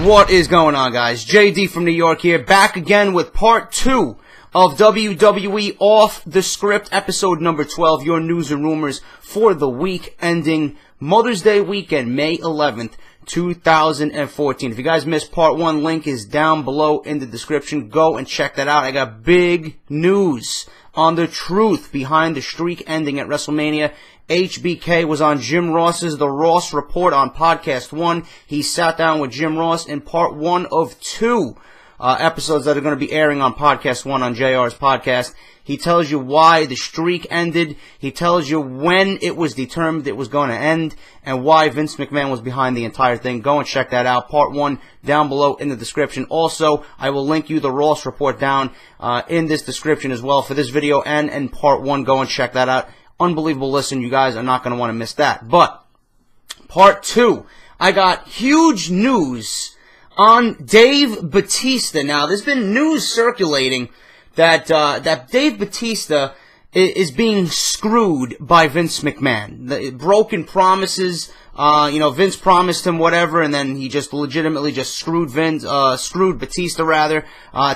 What is going on, guys? JD from New York here, back again with part 2 of WWE Off The Script, episode number 12, your news and rumors for the week ending Mother's Day weekend, May 11th, 2014. If you guys missed part 1, link is down below in the description. Go and check that out. I got big news on the truth behind the streak ending at WrestleMania. HBK was on Jim Ross's The Ross Report on Podcast 1. He sat down with Jim Ross in part 1 of 2 episodes that are going to be airing on Podcast 1 on JR's podcast. He tells you why the streak ended. He tells you when it was determined it was going to end and why Vince McMahon was behind the entire thing. Go and check that out. Part 1 down below in the description. Also, I will link you the Ross Report down in this description as well for this video and in part 1. Go and check that out. Unbelievable listen. You guys are not going to want to miss that. But part 2, I got huge news on Dave Batista. Now, there's been news circulating that Dave Batista is being screwed by Vince McMahon. The broken promises. Vince promised him whatever, and then he just legitimately just screwed Batista rather,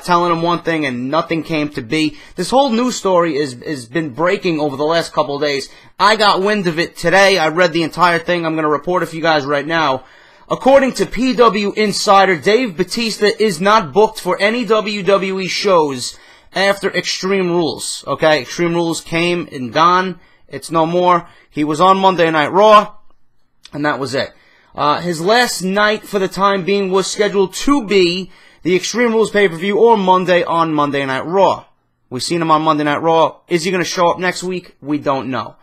telling him one thing and nothing came to be. This whole news story has been breaking over the last couple of days. I got wind of it today. I read the entire thing. I'm going to report it for you guys right now. According to PW Insider, Dave Batista is not booked for any WWE shows after Extreme Rules. Okay, Extreme Rules came and gone. It's no more. He was on Monday Night Raw, and that was it. His last night for the time being was scheduled to be the Extreme Rules pay-per-view or Monday on Monday Night Raw. We've seen him on Monday Night Raw. Is he going to show up next week? We don't know.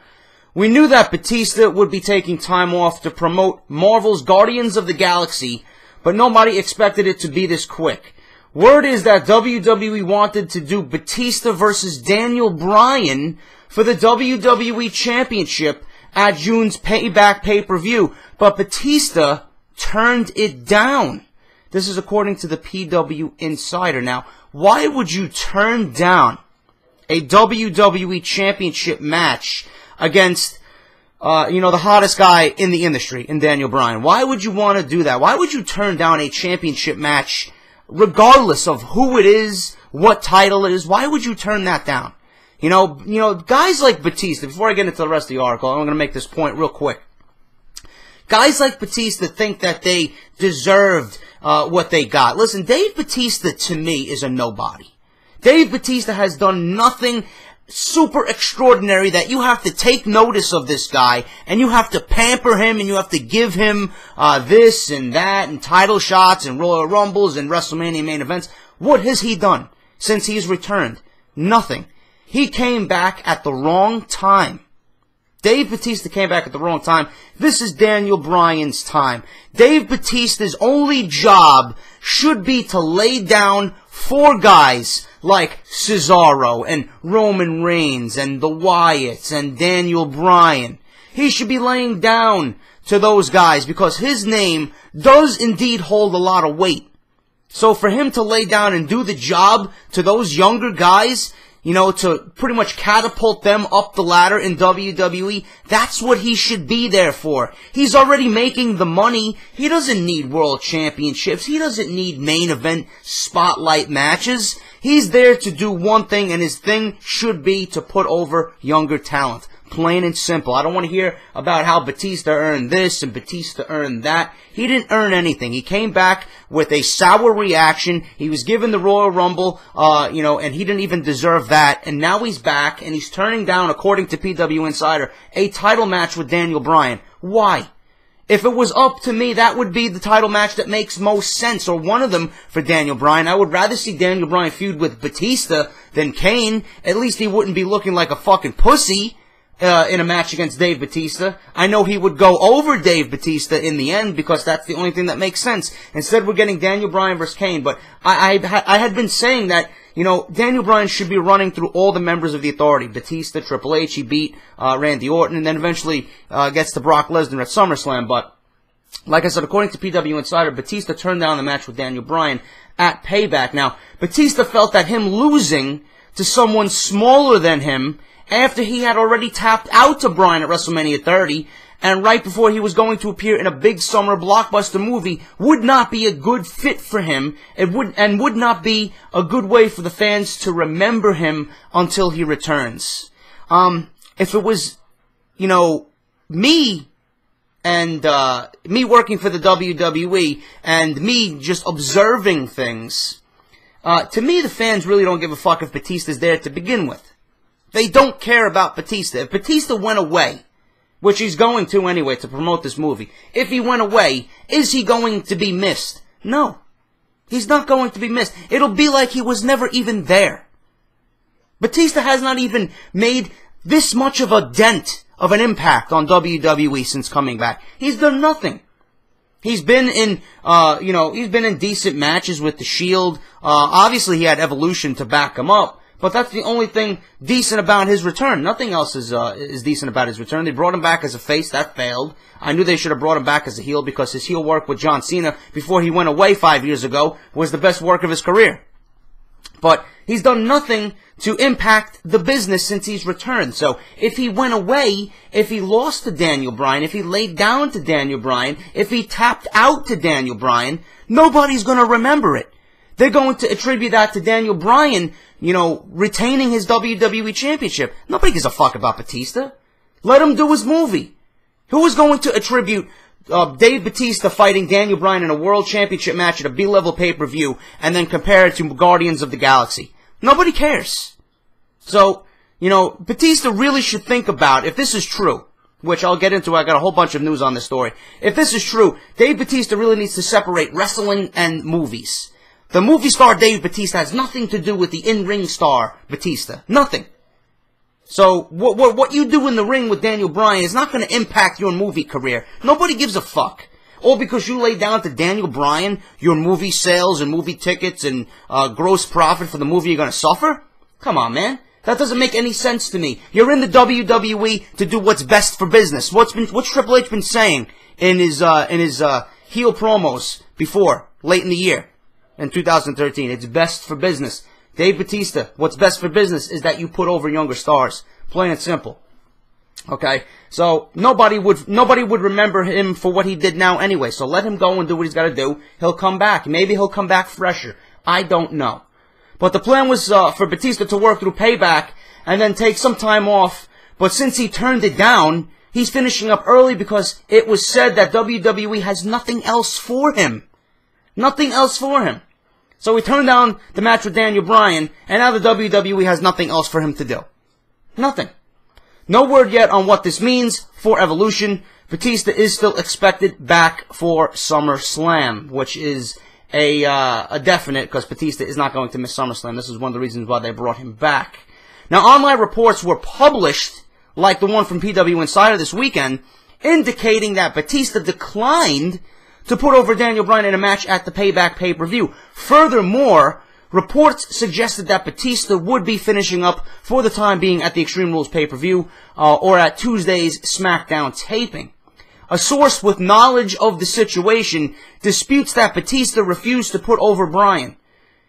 We knew that Batista would be taking time off to promote Marvel's Guardians of the Galaxy, but nobody expected it to be this quick. Word is that WWE wanted to do Batista versus Daniel Bryan for the WWE Championship at June's Payback pay-per-view, but Batista turned it down. This is according to the PW Insider. Now, why would you turn down a WWE Championship match against, the hottest guy in the industry, in Daniel Bryan? Why would you want to do that? Why would you turn down a championship match regardless of who it is, what title it is? Why would you turn that down? Guys like Batista, before I get into the rest of the article, I'm going to make this point real quick. Guys like Batista think that they deserved what they got. Listen, Dave Batista, to me, is a nobody. Dave Batista has done nothing super extraordinary that you have to take notice of this guy, and you have to pamper him, and you have to give him this and that, and title shots, and Royal Rumbles, and WrestleMania main events. What has he done since he's returned? Nothing. He came back at the wrong time. Dave Batista came back at the wrong time. This is Daniel Bryan's time. Dave Batista's only job should be to lay down for guys like Cesaro and Roman Reigns and the Wyatts and Daniel Bryan. He should be laying down to those guys because his name does indeed hold a lot of weight. So for him to lay down and do the job to those younger guys, to pretty much catapult them up the ladder in WWE, that's what he should be there for. He's already making the money. He doesn't need world championships. He doesn't need main event spotlight matches. He's there to do one thing, and his thing should be to put over younger talent. Plain and simple. I don't want to hear about how Batista earned this and Batista earned that. He didn't earn anything. He came back with a sour reaction. He was given the Royal Rumble, and he didn't even deserve that. And now he's back, and he's turning down, according to PW Insider, a title match with Daniel Bryan. Why? If it was up to me, that would be the title match that makes most sense, or one of them for Daniel Bryan. I would rather see Daniel Bryan feud with Batista than Kane. At least he wouldn't be looking like a fucking pussy in a match against Dave Batista. I know he would go over Dave Batista in the end because that's the only thing that makes sense. Instead, we're getting Daniel Bryan versus Kane. But I had been saying that, Daniel Bryan should be running through all the members of the Authority. Batista, Triple H, he beat Randy Orton, and then eventually gets to Brock Lesnar at SummerSlam. But like I said, according to PW Insider, Batista turned down the match with Daniel Bryan at Payback. Now, Batista felt that him losing to someone smaller than him after he had already tapped out to Bryan at WrestleMania 30 and right before he was going to appear in a big summer blockbuster movie would not be a good fit for him. It would not be a good way for the fans to remember him until he returns. If it was, you know, me and me working for the WWE and me just observing things, to me the fans really don't give a fuck if Batista's there to begin with. They don't care about Batista. If Batista went away, which he's going to anyway to promote this movie, if he went away, is he going to be missed? No. He's not going to be missed. It'll be like he was never even there. Batista has not even made this much of a dent of an impact on WWE since coming back. He's done nothing. He's been in, he's been in decent matches with the Shield. Obviously he had Evolution to back him up. But that's the only thing decent about his return. Nothing else is decent about his return. They brought him back as a face. That failed. I knew they should have brought him back as a heel because his heel work with John Cena before he went away 5 years ago was the best work of his career. But he's done nothing to impact the business since he's returned. So if he went away, if he lost to Daniel Bryan, if he laid down to Daniel Bryan, if he tapped out to Daniel Bryan, nobody's going to remember it. They're going to attribute that to Daniel Bryan, you know, retaining his WWE Championship. Nobody gives a fuck about Batista. Let him do his movie. Who is going to attribute Dave Batista fighting Daniel Bryan in a World Championship match at a B-level pay-per-view and then compare it to Guardians of the Galaxy? Nobody cares. So, you know, Batista really should think about, if this is true, which I'll get into, I got a whole bunch of news on this story. If this is true, Dave Batista really needs to separate wrestling and movies. The movie star Dave Batista has nothing to do with the in-ring star Batista. Nothing. So, what you do in the ring with Daniel Bryan is not going to impact your movie career. Nobody gives a fuck. All because you lay down to Daniel Bryan, your movie sales and movie tickets and gross profit for the movie you're going to suffer? Come on, man. That doesn't make any sense to me. You're in the WWE to do what's best for business. What's Triple H been saying in his heel promos before, late in the year? In 2013, it's best for business. Dave Batista, what's best for business is that you put over younger stars. Plain and simple. Okay? So, nobody would remember him for what he did now anyway. So let him go and do what he's got to do. He'll come back. Maybe he'll come back fresher. I don't know. But the plan was for Batista to work through Payback and then take some time off. But since he turned it down, he's finishing up early because it was said that WWE has nothing else for him. Nothing else for him. So he turned down the match with Daniel Bryan, and now the WWE has nothing else for him to do. Nothing. No word yet on what this means for Evolution. Batista is still expected back for SummerSlam, which is a definite, because Batista is not going to miss SummerSlam. This is one of the reasons why they brought him back. Now, online reports were published, like the one from PW Insider this weekend, indicating that Batista declined to put over Daniel Bryan in a match at the Payback pay-per-view. Furthermore, reports suggested that Batista would be finishing up for the time being at the Extreme Rules pay-per-view or at Tuesday's SmackDown taping. A source with knowledge of the situation disputes that Batista refused to put over Bryan.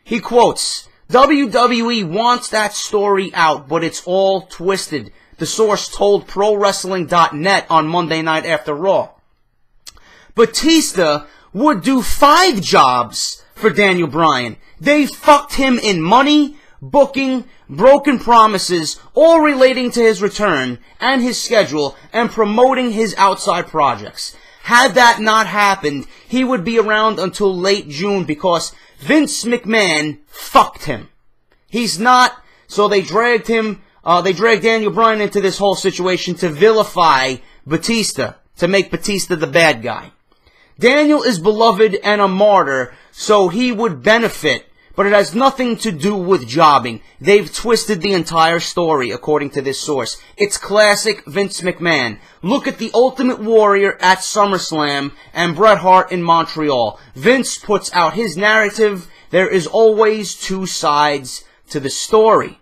He quotes, "WWE wants that story out, but it's all twisted," the source told ProWrestling.net on Monday night after Raw. Batista would do 5 jobs for Daniel Bryan. They fucked him in money, booking, broken promises, all relating to his return and his schedule and promoting his outside projects. Had that not happened, he would be around until late June because Vince McMahon fucked him. He's not, so they dragged Daniel Bryan into this whole situation to vilify Batista, to make Batista the bad guy. Daniel is beloved and a martyr, so he would benefit, but it has nothing to do with jobbing. They've twisted the entire story, according to this source. It's classic Vince McMahon. Look at the Ultimate Warrior at SummerSlam and Bret Hart in Montreal. Vince puts out his narrative. There is always 2 sides to the story.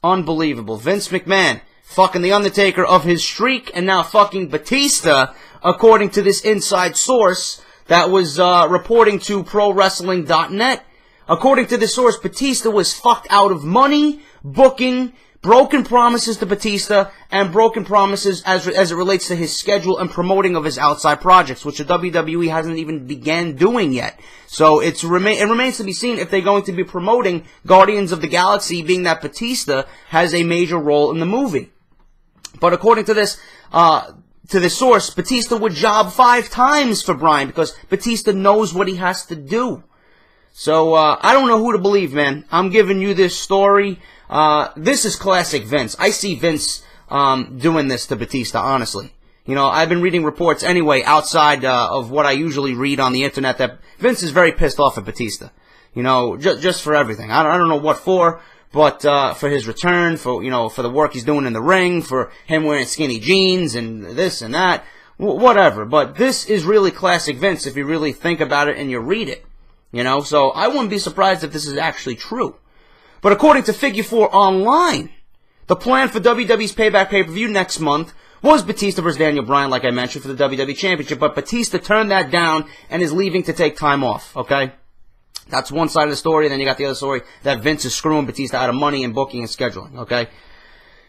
Unbelievable. Vince McMahon fucking The Undertaker of his streak and now fucking Batista, according to this inside source that was reporting to ProWrestling.net. According to this source, Batista was fucked out of money, booking, broken promises to Batista and broken promises as it relates to his schedule and promoting of his outside projects, which the WWE hasn't even began doing yet. So it remains to be seen if they're going to be promoting Guardians of the Galaxy, being that Batista has a major role in the movie. But according to this source, Batista would job 5 times for Bryan because Batista knows what he has to do. So, I don't know who to believe, man. I'm giving you this story. This is classic Vince. I see Vince doing this to Batista, honestly. You know, I've been reading reports anyway outside of what I usually read on the internet that Vince is very pissed off at Batista. You know, just for everything. I don't know what for, but for his return, for the work he's doing in the ring, for him wearing skinny jeans and this and that, whatever. But this is really classic Vince if you really think about it and you read it. You know, so I wouldn't be surprised if this is actually true. But according to Figure 4 Online, the plan for WWE's Payback pay-per-view next month was Batista versus Daniel Bryan, like I mentioned, for the WWE Championship, but Batista turned that down and is leaving to take time off, okay? That's one side of the story, then you got the other story that Vince is screwing Batista out of money and booking and scheduling, okay?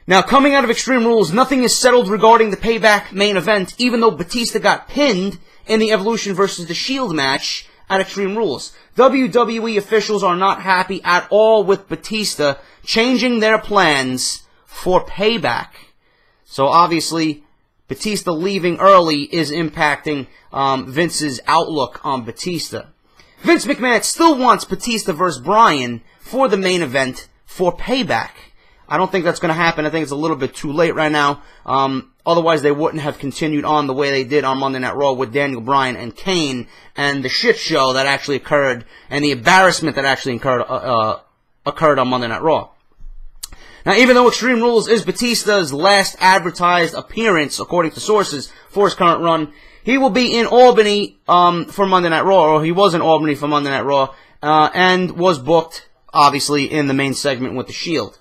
Now, coming out of Extreme Rules, nothing is settled regarding the Payback main event, even though Batista got pinned in the Evolution versus The Shield match at Extreme Rules. WWE officials are not happy at all with Batista changing their plans for Payback. So obviously, Batista leaving early is impacting Vince's outlook on Batista. Vince McMahon still wants Batista versus Bryan for the main event for Payback. I don't think that's going to happen. I think it's a little bit too late right now. Otherwise, they wouldn't have continued on the way they did on Monday Night Raw with Daniel Bryan and Kane and the shit show that actually occurred and the embarrassment that actually occurred on Monday Night Raw. Now, even though Extreme Rules is Batista's last advertised appearance, according to sources, for his current run, he will be in Albany for Monday Night Raw, or he was in Albany for Monday Night Raw, and was booked, obviously, in the main segment with The Shield.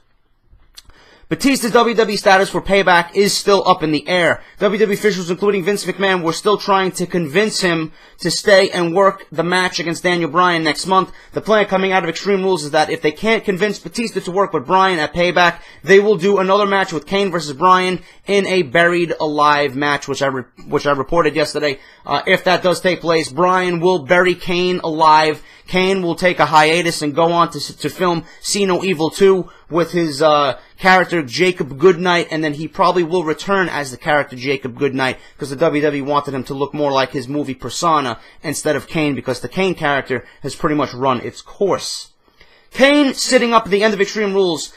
Batista's WWE status for Payback is still up in the air. WWE officials, including Vince McMahon, were still trying to convince him to stay and work the match against Daniel Bryan next month. The plan coming out of Extreme Rules is that if they can't convince Batista to work with Bryan at Payback, they will do another match with Kane versus Bryan in a Buried Alive match, which I reported yesterday. If that does take place, Bryan will bury Kane alive. Kane will take a hiatus and go on to film See No Evil 2 with his character Jacob Goodnight, and then he probably will return as the character Jacob Goodnight because the WWE wanted him to look more like his movie Persona instead of Kane, because the Kane character has pretty much run its course. Kane sitting up at the end of Extreme Rules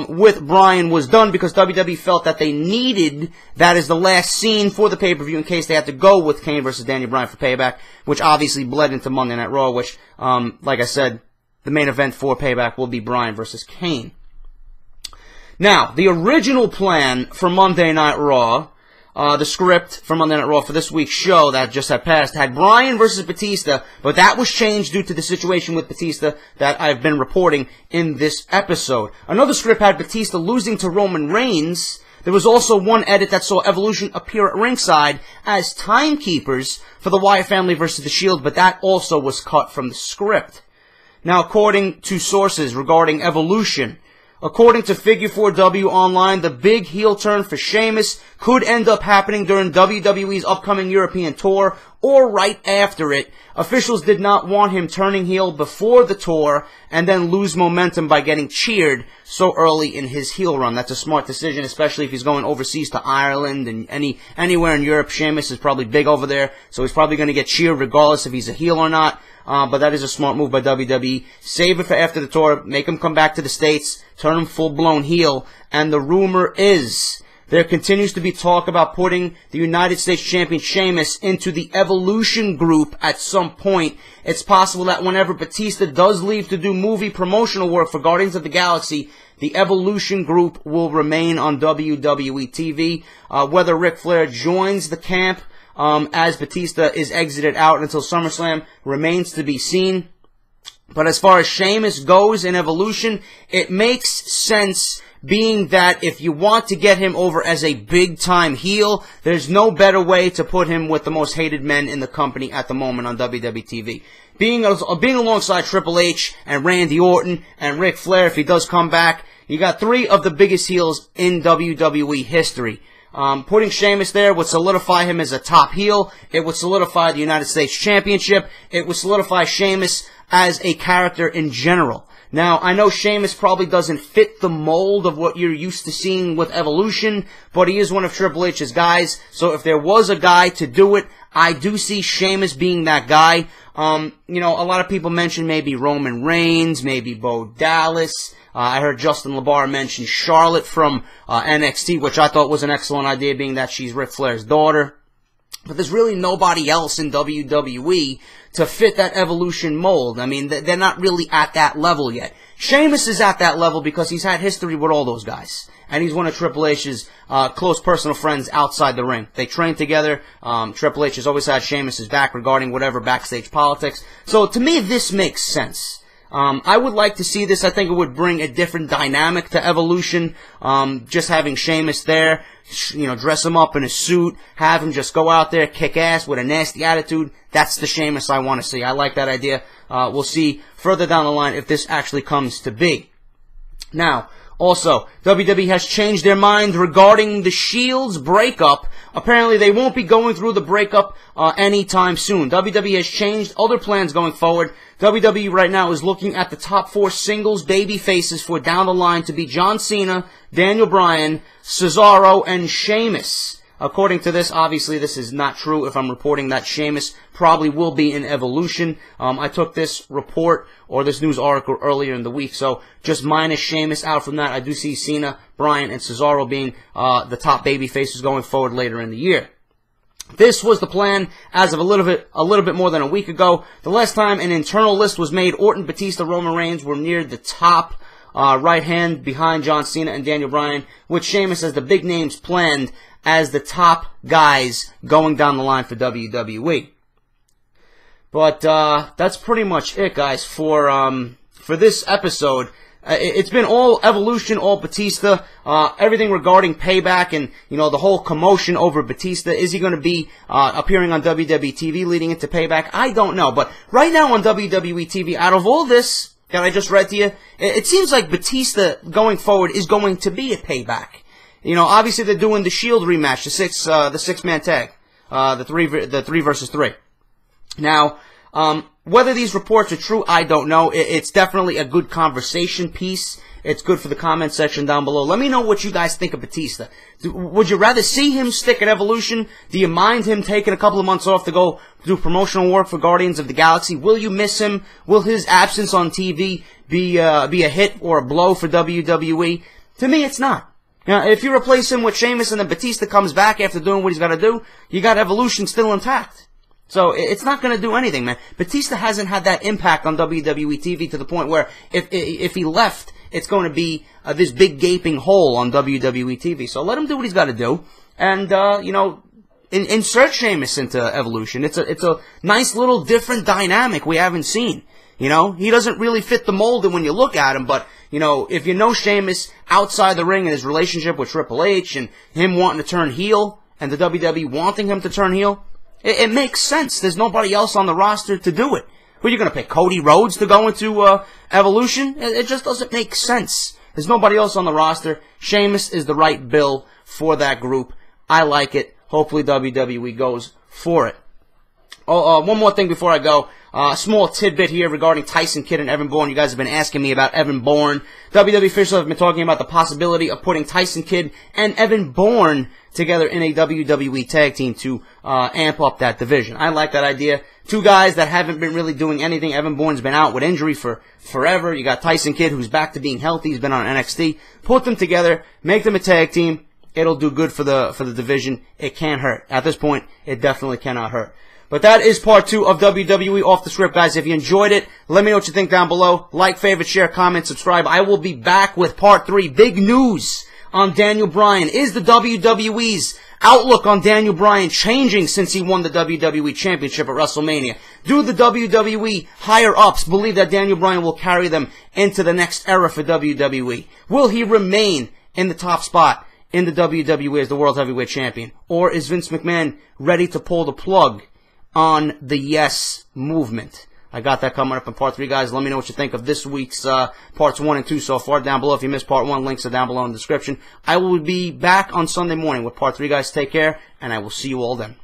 with Bryan was done because WWE felt that they needed that as the last scene for the pay-per-view in case they had to go with Kane versus Daniel Bryan for Payback, which obviously bled into Monday Night Raw, which, like I said, the main event for Payback will be Bryan versus Kane. Now, the original plan for Monday Night Raw, the script for Monday Night Raw for this week's show that just had passed, had Bryan versus Batista, but that was changed due to the situation with Batista that I've been reporting in this episode. Another script had Batista losing to Roman Reigns. There was also one edit that saw Evolution appear at ringside as timekeepers for the Wyatt family versus The Shield, but that also was cut from the script. Now, according to sources regarding Evolution, according to Figure 4W Online, the big heel turn for Sheamus could end up happening during WWE's upcoming European tour or right after it. Officials did not want him turning heel before the tour and then lose momentum by getting cheered so early in his heel run. That's a smart decision, especially if he's going overseas to Ireland and anywhere in Europe. Sheamus is probably big over there, so he's probably going to get cheered regardless if he's a heel or not. But that is a smart move by WWE. Save it for after the tour, make him come back to the States, turn him full-blown heel, and the rumor is there continues to be talk about putting the United States Champion Sheamus into the Evolution group at some point. It's possible that whenever Batista does leave to do movie promotional work for Guardians of the Galaxy, the Evolution group will remain on WWE TV. Whether Ric Flair joins the camp as Batista is exited out until SummerSlam remains to be seen. But as far as Sheamus goes in Evolution, it makes sense, being that if you want to get him over as a big-time heel, there's no better way to put him with the most hated men in the company at the moment on WWE TV. Being alongside Triple H and Randy Orton and Ric Flair, if he does come back, You got three of the biggest heels in WWE history. Putting Sheamus there would solidify him as a top heel. It would solidify the United States Championship. It would solidify Sheamus as a character in general. Now, I know Sheamus probably doesn't fit the mold of what you're used to seeing with Evolution, but he is one of Triple H's guys, so if there was a guy to do it, I do see Sheamus being that guy. You know, a lot of people mention maybe Roman Reigns, maybe Bo Dallas. I heard Justin LaBar mention Charlotte from NXT, which I thought was an excellent idea, being that she's Ric Flair's daughter. But there's really nobody else in WWE to fit that Evolution mold. I mean, they're not really at that level yet. Sheamus is at that level because he's had history with all those guys. And he's one of Triple H's close personal friends outside the ring. They train together. Triple H has always had Sheamus's back regarding whatever backstage politics. So to me, this makes sense. I would like to see this. I think it would bring a different dynamic to Evolution. Just having Sheamus there, you know, dress him up in a suit, have him just go out there, kick ass with a nasty attitude. That's the Sheamus I want to see. I like that idea. We'll see further down the line if this actually comes to be. Now, also, WWE has changed their mind regarding the Shield's breakup. Apparently, they won't be going through the breakup anytime soon. WWE has changed other plans going forward. WWE right now is looking at the top 4 singles baby faces for down the line to be John Cena, Daniel Bryan, Cesaro, and Sheamus. According to this, obviously this is not true if I'm reporting that Sheamus probably will be in Evolution. I took this report or this news article earlier in the week, so just minus Sheamus out from that, I do see Cena, Bryan, and Cesaro being the top baby faces going forward later in the year. This was the plan as of a little bit more than a week ago. The last time an internal list was made, Orton, Batista, Roman Reigns were near the top right hand behind John Cena and Daniel Bryan, with Sheamus as the big names planned as the top guys going down the line for WWE. But that's pretty much it, guys, for this episode. It's been all Evolution, all Batista, everything regarding Payback and, you know, the whole commotion over Batista. Is he going to be appearing on WWE TV leading into Payback? I don't know. But right now on WWE TV, out of all this that I just read to you, it seems like Batista going forward is going to be at Payback. You know, obviously they're doing the Shield rematch, the six-man tag, the 3 versus 3. Now, whether these reports are true, I don't know. It's definitely a good conversation piece. It's good for the comment section down below. Let me know what you guys think of Batista. Would you rather see him stick at Evolution? Do you mind him taking a couple of months off to go do promotional work for Guardians of the Galaxy? Will you miss him? Will his absence on TV be a hit or a blow for WWE? To me, it's not. Now, if you replace him with Sheamus and then Batista comes back after doing what he's got to do, you got Evolution still intact. So it's not going to do anything, man. Batista hasn't had that impact on WWE TV to the point where if he left, it's going to be this big gaping hole on WWE TV. So let him do what he's got to do, and you know, insert Sheamus into Evolution. It's a nice little different dynamic we haven't seen. You know, he doesn't really fit the mold when you look at him, but you know, if you know Sheamus outside the ring and his relationship with Triple H and him wanting to turn heel and the WWE wanting him to turn heel, it makes sense. There's nobody else on the roster to do it. Who are you going to pick? Cody Rhodes to go into Evolution? It just doesn't make sense. There's nobody else on the roster. Sheamus is the right bill for that group. I like it. Hopefully WWE goes for it. One more thing before I go. A small tidbit here regarding Tyson Kidd and Evan Bourne. You guys have been asking me about Evan Bourne. WWE officials have been talking about the possibility of putting Tyson Kidd and Evan Bourne together in a WWE tag team to amp up that division. I like that idea. Two guys that haven't been really doing anything. Evan Bourne's been out with injury for forever. You got Tyson Kidd, who's back to being healthy. He's been on NXT. Put them together. Make them a tag team. It'll do good for the division. It can't hurt. At this point, it definitely cannot hurt. But that is part 2 of WWE Off The Script, guys. If you enjoyed it, let me know what you think down below. Like, favorite, share, comment, subscribe. I will be back with part 3. Big news on Daniel Bryan. Is the WWE's outlook on Daniel Bryan changing since he won the WWE Championship at WrestleMania? Do the WWE higher-ups believe that Daniel Bryan will carry them into the next era for WWE? Will he remain in the top spot in the WWE as the World Heavyweight Champion? Or is Vince McMahon ready to pull the plug on the Yes movement? I got that coming up in part 3, guys. Let me know what you think of this week's parts 1 and 2 so far down below. If you missed part 1, links are down below in the description. I will be back on Sunday morning with part 3, guys. Take care, and I will see you all then.